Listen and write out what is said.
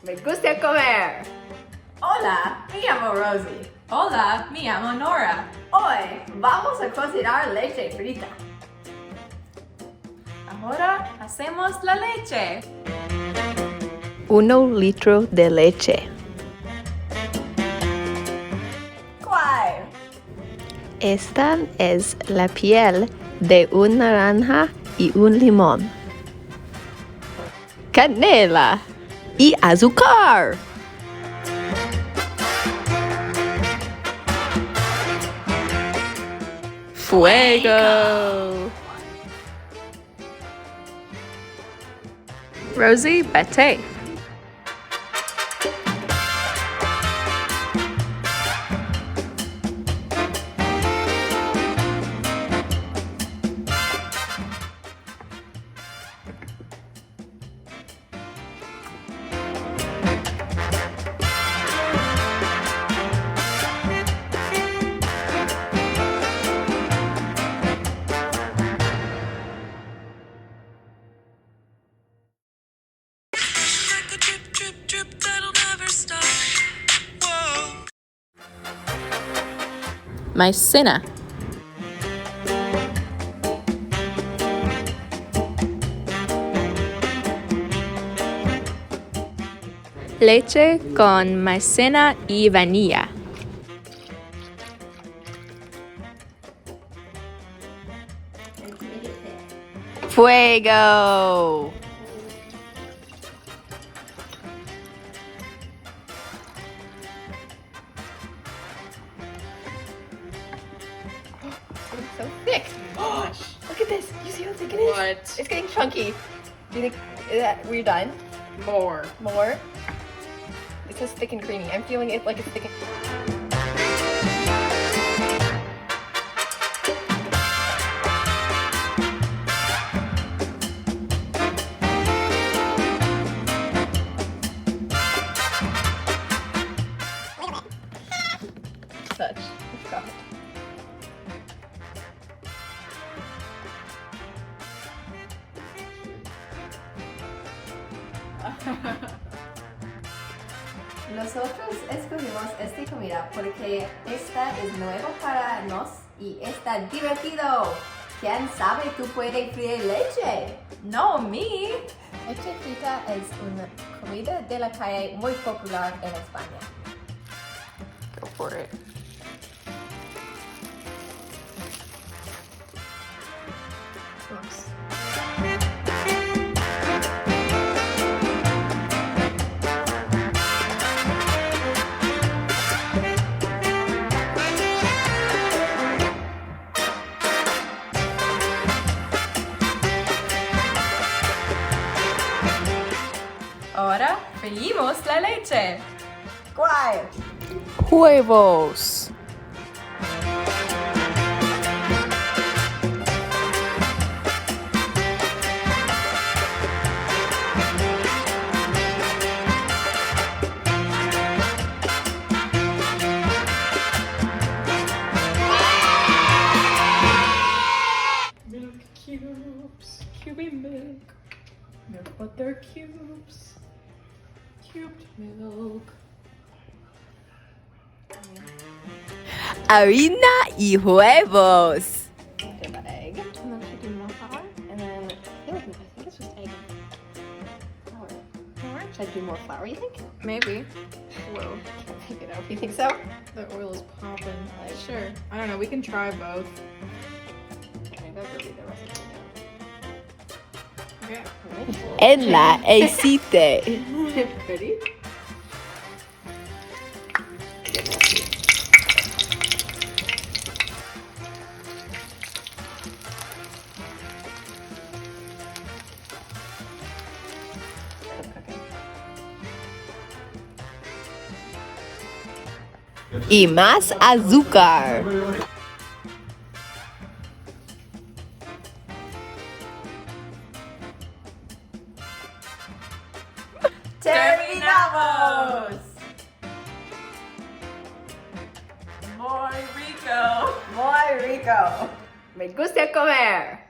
Me gusta comer. Hola, me llamo Rosie. Hola, me llamo Nora. Hoy vamos a cocinar leche frita. Ahora hacemos la leche. 1 litro de leche. ¿Cuál? Esta es la piel de una naranja y un limón. Canela y azúcar. Fuego. Rosie, vete. Maicena. Leche con maicena y vainilla. Fuego. It's so thick. Gosh. Look at this. You see how thick it is? What? It's getting chunky. Do you think we're done? More. More? It says thick and creamy. I'm feeling it like it's thick and such. God. Nosotros escogimos esta comida porque esta es nueva para nos y está divertido. ¿Quién sabe tú puedes freír leche? No, me. Leche frita es una comida de la calle muy popular en España. Go for it. Oops. Ahora freímos la leche. ¿Cuál? Huevos. Milk cubes. Cubey milk. Milk butter cubes. Cubed milk. Harina y huevos. Do the egg. And then should do more flour. And then I think it's just egg and flour. Flour? Should I do more flour, you think? Maybe. Whoa. Can't pick it up. You think so? The oil is popping. Sure. I don't know. We can try both. Maybe I'll go read the recipe now. Okay. En la aceite. Ready? Y más azúcar. ¡Terminamos! Muy rico. Muy rico. Me gusta comer.